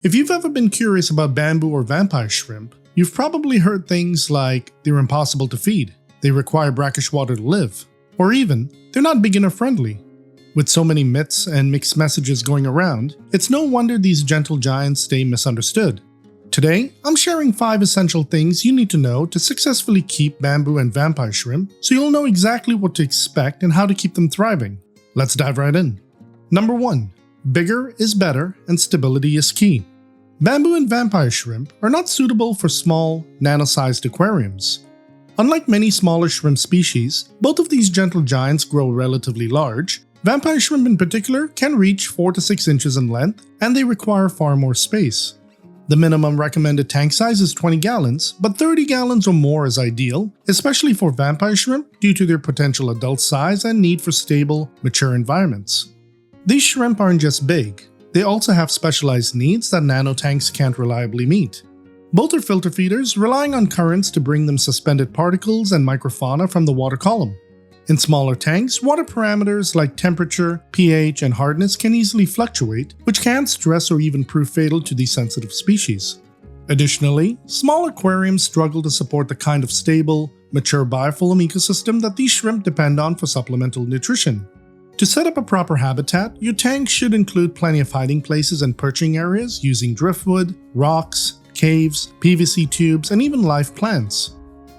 If you've ever been curious about bamboo or vampire shrimp, you've probably heard things like they're impossible to feed, they require brackish water to live, or even they're not beginner friendly. With so many myths and mixed messages going around, it's no wonder these gentle giants stay misunderstood. Today, I'm sharing 5 essential things you need to know to successfully keep bamboo and vampire shrimp so you'll know exactly what to expect and how to keep them thriving. Let's dive right in. Number 1. Bigger is better and stability is key. Bamboo and vampire shrimp are not suitable for small, nano-sized aquariums. Unlike many smaller shrimp species, both of these gentle giants grow relatively large. Vampire shrimp in particular can reach 4 to 6 inches in length, and they require far more space. The minimum recommended tank size is 20 gallons, but 30 gallons or more is ideal, especially for vampire shrimp due to their potential adult size and need for stable, mature environments. These shrimp aren't just big. They also have specialized needs that nano tanks can't reliably meet. Both are filter feeders, relying on currents to bring them suspended particles and microfauna from the water column. In smaller tanks, water parameters like temperature, pH, and hardness can easily fluctuate, which can stress or even prove fatal to these sensitive species. Additionally, small aquariums struggle to support the kind of stable, mature biofilm ecosystem that these shrimp depend on for supplemental nutrition. To set up a proper habitat, your tank should include plenty of hiding places and perching areas using driftwood, rocks, caves, PVC tubes, and even live plants.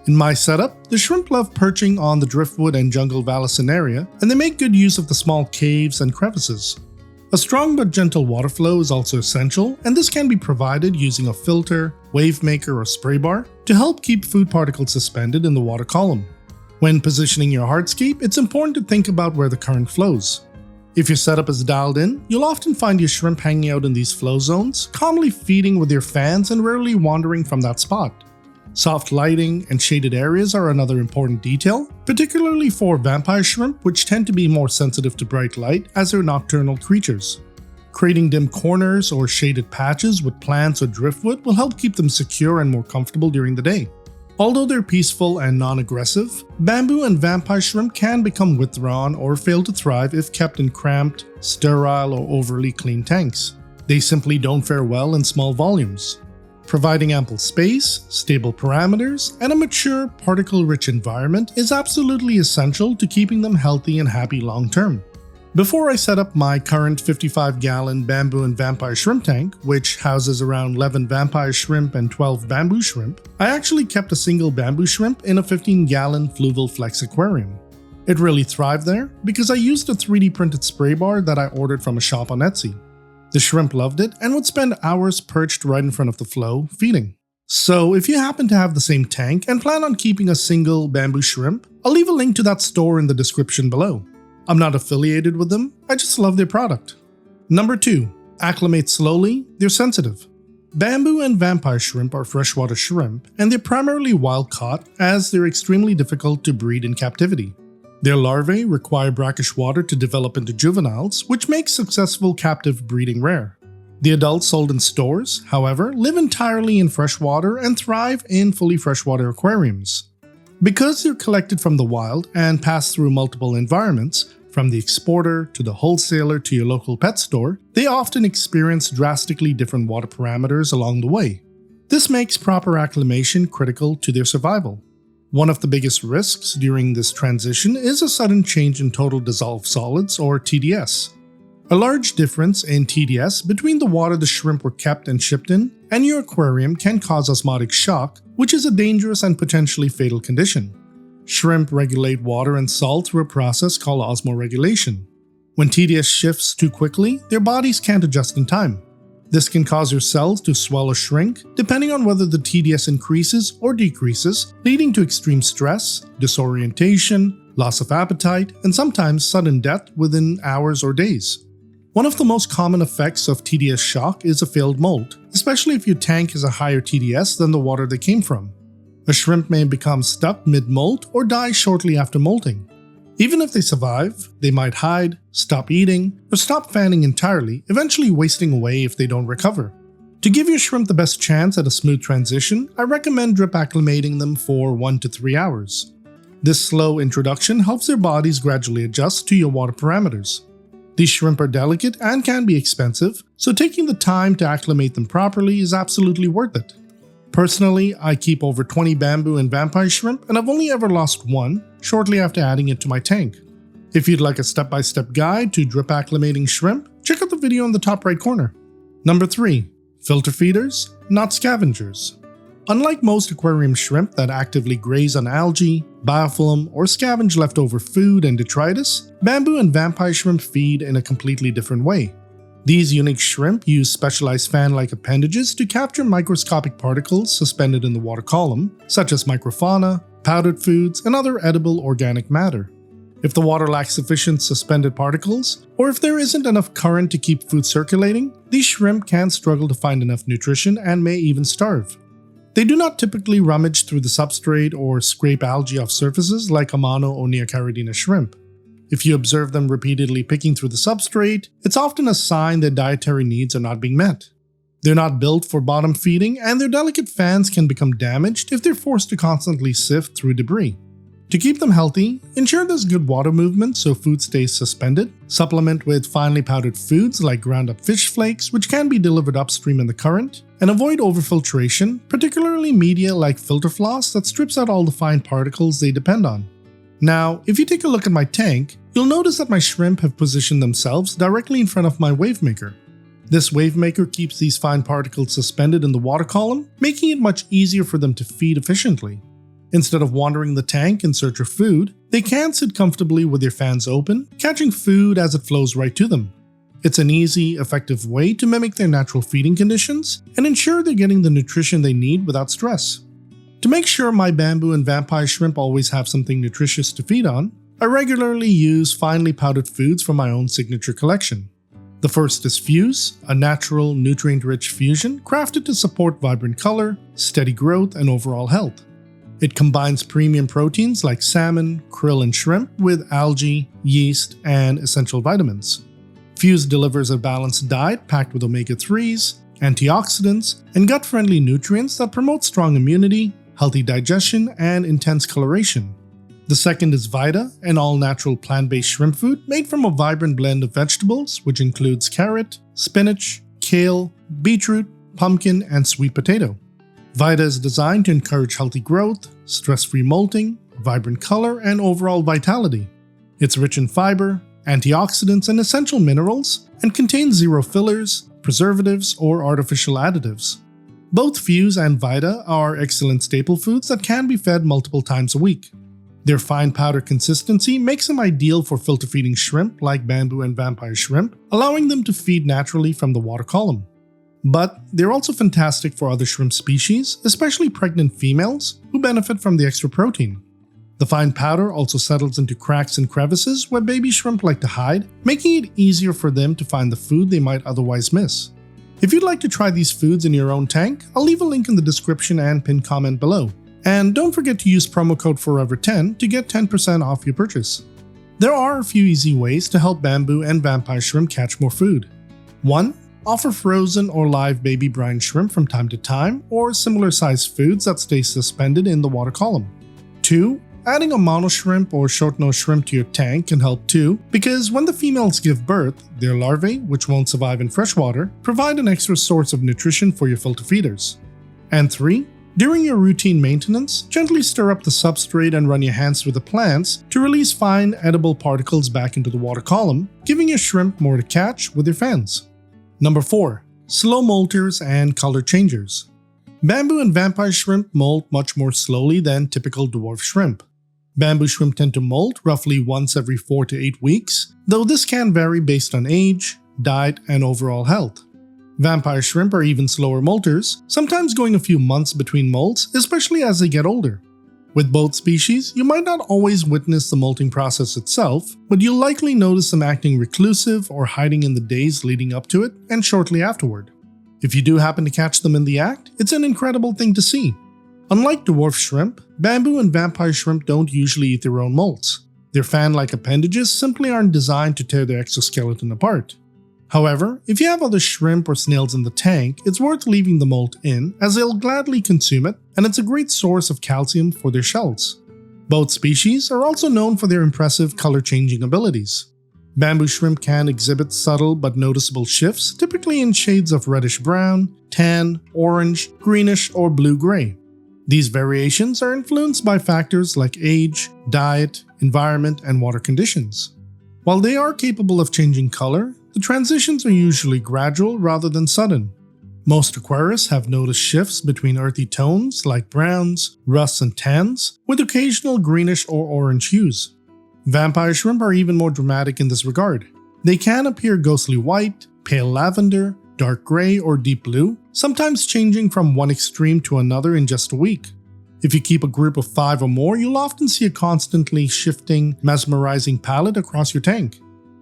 In my setup, the shrimp love perching on the driftwood and jungle vallecin area, and they make good use of the small caves and crevices. A strong but gentle water flow is also essential, and this can be provided using a filter, wave maker, or spray bar to help keep food particles suspended in the water column. When positioning your hardscape, it's important to think about where the current flows. If your setup is dialed in, you'll often find your shrimp hanging out in these flow zones, calmly feeding with your fans and rarely wandering from that spot. Soft lighting and shaded areas are another important detail, particularly for vampire shrimp, which tend to be more sensitive to bright light as they're nocturnal creatures. Creating dim corners or shaded patches with plants or driftwood will help keep them secure and more comfortable during the day. Although they're peaceful and non-aggressive, bamboo and vampire shrimp can become withdrawn or fail to thrive if kept in cramped, sterile, or overly clean tanks. They simply don't fare well in small volumes. Providing ample space, stable parameters, and a mature, particle-rich environment is absolutely essential to keeping them healthy and happy long-term. Before I set up my current 55-gallon bamboo and vampire shrimp tank, which houses around 11 vampire shrimp and 12 bamboo shrimp, I actually kept a single bamboo shrimp in a 15-gallon Fluval Flex aquarium. It really thrived there because I used a 3D printed spray bar that I ordered from a shop on Etsy. The shrimp loved it and would spend hours perched right in front of the flow, feeding. So if you happen to have the same tank and plan on keeping a single bamboo shrimp, I'll leave a link to that store in the description below. I'm not affiliated with them, I just love their product. Number 2. Acclimate slowly, they're sensitive. Bamboo and vampire shrimp are freshwater shrimp, and they're primarily wild-caught as they're extremely difficult to breed in captivity. Their larvae require brackish water to develop into juveniles, which makes successful captive breeding rare. The adults sold in stores, however, live entirely in freshwater and thrive in fully freshwater aquariums. Because they're collected from the wild and pass through multiple environments, from the exporter to the wholesaler to your local pet store, they often experience drastically different water parameters along the way. This makes proper acclimation critical to their survival. One of the biggest risks during this transition is a sudden change in total dissolved solids, or TDS. A large difference in TDS between the water the shrimp were kept and shipped in and your aquarium can cause osmotic shock, which is a dangerous and potentially fatal condition. Shrimp regulate water and salt through a process called osmoregulation. When TDS shifts too quickly, their bodies can't adjust in time. This can cause your cells to swell or shrink, depending on whether the TDS increases or decreases, leading to extreme stress, disorientation, loss of appetite, and sometimes sudden death within hours or days. One of the most common effects of TDS shock is a failed molt, especially if your tank has a higher TDS than the water they came from. A shrimp may become stuck mid-molt or die shortly after molting. Even if they survive, they might hide, stop eating, or stop fanning entirely, eventually wasting away if they don't recover. To give your shrimp the best chance at a smooth transition, I recommend drip acclimating them for 1 to 3 hours. This slow introduction helps their bodies gradually adjust to your water parameters. These shrimp are delicate and can be expensive, so taking the time to acclimate them properly is absolutely worth it. Personally, I keep over 20 bamboo and vampire shrimp, and I've only ever lost one shortly after adding it to my tank. If you'd like a step-by-step guide to drip acclimating shrimp, check out the video in the top right corner. Number 3. Filter feeders, not scavengers. Unlike most aquarium shrimp that actively graze on algae, biofilm, or scavenge leftover food and detritus, bamboo and vampire shrimp feed in a completely different way. These unique shrimp use specialized fan-like appendages to capture microscopic particles suspended in the water column, such as microfauna, powdered foods, and other edible organic matter. If the water lacks sufficient suspended particles, or if there isn't enough current to keep food circulating, these shrimp can struggle to find enough nutrition and may even starve. They do not typically rummage through the substrate or scrape algae off surfaces like Amano or Neocaridina shrimp. If you observe them repeatedly picking through the substrate, it's often a sign that dietary needs are not being met. They're not built for bottom feeding, and their delicate fans can become damaged if they're forced to constantly sift through debris. To keep them healthy, ensure there's good water movement so food stays suspended, supplement with finely powdered foods like ground up fish flakes, which can be delivered upstream in the current, and avoid overfiltration, particularly media like filter floss that strips out all the fine particles they depend on. Now, if you take a look at my tank, you'll notice that my shrimp have positioned themselves directly in front of my wave maker. This wave maker keeps these fine particles suspended in the water column, making it much easier for them to feed efficiently. Instead of wandering the tank in search of food, they can sit comfortably with their fans open, catching food as it flows right to them. It's an easy, effective way to mimic their natural feeding conditions and ensure they're getting the nutrition they need without stress. To make sure my bamboo and vampire shrimp always have something nutritious to feed on, I regularly use finely powdered foods from my own signature collection. The first is Fuse, a natural, nutrient-rich fusion crafted to support vibrant color, steady growth, and overall health. It combines premium proteins like salmon, krill, and shrimp with algae, yeast, and essential vitamins. Fuse delivers a balanced diet packed with omega-3s, antioxidants, and gut-friendly nutrients that promote strong immunity, healthy digestion, and intense coloration. The second is Vita, an all-natural plant-based shrimp food made from a vibrant blend of vegetables, which includes carrot, spinach, kale, beetroot, pumpkin, and sweet potato. Vita is designed to encourage healthy growth, stress-free molting, vibrant color, and overall vitality. It's rich in fiber, antioxidants, and essential minerals, and contains zero fillers, preservatives, or artificial additives. Both Fuse and Vita are excellent staple foods that can be fed multiple times a week. Their fine powder consistency makes them ideal for filter feeding shrimp like bamboo and vampire shrimp, allowing them to feed naturally from the water column. But they're also fantastic for other shrimp species, especially pregnant females, who benefit from the extra protein. The fine powder also settles into cracks and crevices where baby shrimp like to hide, making it easier for them to find the food they might otherwise miss. If you'd like to try these foods in your own tank, I'll leave a link in the description and pinned comment below. And don't forget to use promo code FOREVER10 to get 10% off your purchase. There are a few easy ways to help bamboo and vampire shrimp catch more food. 1. Offer frozen or live baby brine shrimp from time to time, or similar sized foods that stay suspended in the water column. 2. Adding a mono shrimp or short-nosed shrimp to your tank can help too, because when the females give birth, their larvae, which won't survive in freshwater, provide an extra source of nutrition for your filter feeders. And 3. During your routine maintenance, gently stir up the substrate and run your hands through the plants to release fine, edible particles back into the water column, giving your shrimp more to catch with your fans. Number 4. Slow molters and color changers. Bamboo and vampire shrimp molt much more slowly than typical dwarf shrimp. Bamboo shrimp tend to molt roughly once every 4 to 8 weeks, though this can vary based on age, diet, and overall health. Vampire shrimp are even slower molters, sometimes going a few months between molts, especially as they get older. With both species, you might not always witness the molting process itself, but you'll likely notice them acting reclusive or hiding in the days leading up to it and shortly afterward. If you do happen to catch them in the act, it's an incredible thing to see. Unlike dwarf shrimp, bamboo and vampire shrimp don't usually eat their own molts. Their fan-like appendages simply aren't designed to tear their exoskeleton apart. However, if you have other shrimp or snails in the tank, it's worth leaving the molt in, as they'll gladly consume it, and it's a great source of calcium for their shells. Both species are also known for their impressive color-changing abilities. Bamboo shrimp can exhibit subtle but noticeable shifts, typically in shades of reddish-brown, tan, orange, greenish, or blue-gray. These variations are influenced by factors like age, diet, environment, and water conditions. While they are capable of changing color, the transitions are usually gradual rather than sudden. Most aquarists have noticed shifts between earthy tones like browns, rusts, and tans, with occasional greenish or orange hues. Vampire shrimp are even more dramatic in this regard. They can appear ghostly white, pale lavender, dark gray, or deep blue, sometimes changing from one extreme to another in just a week. If you keep a group of 5 or more, you'll often see a constantly shifting, mesmerizing palette across your tank.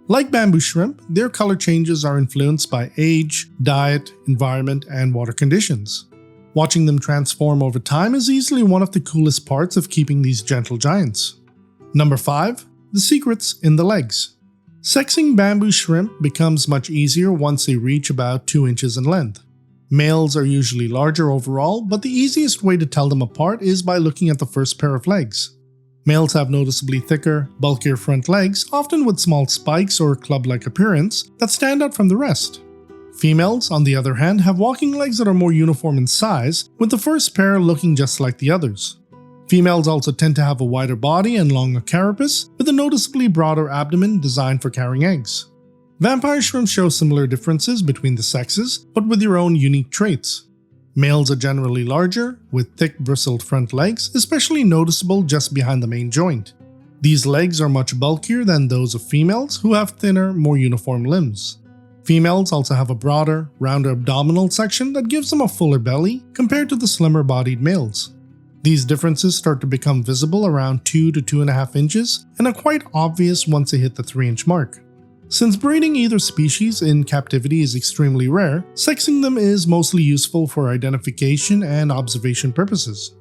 Like bamboo shrimp, their color changes are influenced by age, diet, environment, and water conditions. Watching them transform over time is easily one of the coolest parts of keeping these gentle giants. Number 5. The secrets in the legs. Sexing bamboo shrimp becomes much easier once they reach about 2 inches in length. Males are usually larger overall, but the easiest way to tell them apart is by looking at the first pair of legs. Males have noticeably thicker, bulkier front legs, often with small spikes or club-like appearance that stand out from the rest. Females, on the other hand, have walking legs that are more uniform in size, with the first pair looking just like the others. Females also tend to have a wider body and longer carapace, with a noticeably broader abdomen designed for carrying eggs. Vampire shrimp show similar differences between the sexes, but with their own unique traits. Males are generally larger, with thick bristled front legs, especially noticeable just behind the main joint. These legs are much bulkier than those of females, who have thinner, more uniform limbs. Females also have a broader, rounder abdominal section that gives them a fuller belly compared to the slimmer-bodied males. These differences start to become visible around 2 to 2.5 inches and are quite obvious once they hit the 3-inch mark. Since breeding either species in captivity is extremely rare, sexing them is mostly useful for identification and observation purposes.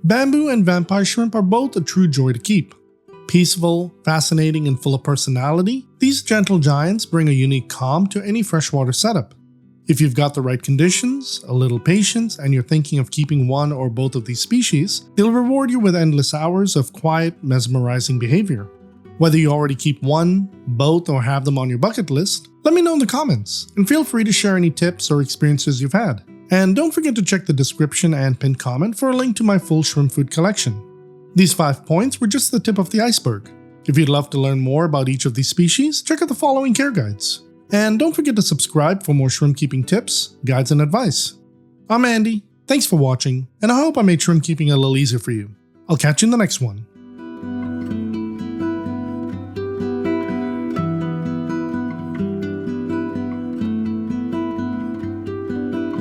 Bamboo and vampire shrimp are both a true joy to keep. Peaceful, fascinating, and full of personality, these gentle giants bring a unique calm to any freshwater setup. If you've got the right conditions, a little patience, and you're thinking of keeping one or both of these species, they'll reward you with endless hours of quiet, mesmerizing behavior. Whether you already keep one, both, or have them on your bucket list, let me know in the comments, and feel free to share any tips or experiences you've had. And don't forget to check the description and pinned comment for a link to my full shrimp food collection. These 5 points were just the tip of the iceberg. If you'd love to learn more about each of these species, check out the following care guides. And don't forget to subscribe for more shrimp keeping tips, guides, and advice. I'm Andy, thanks for watching, and I hope I made shrimp keeping a little easier for you. I'll catch you in the next one.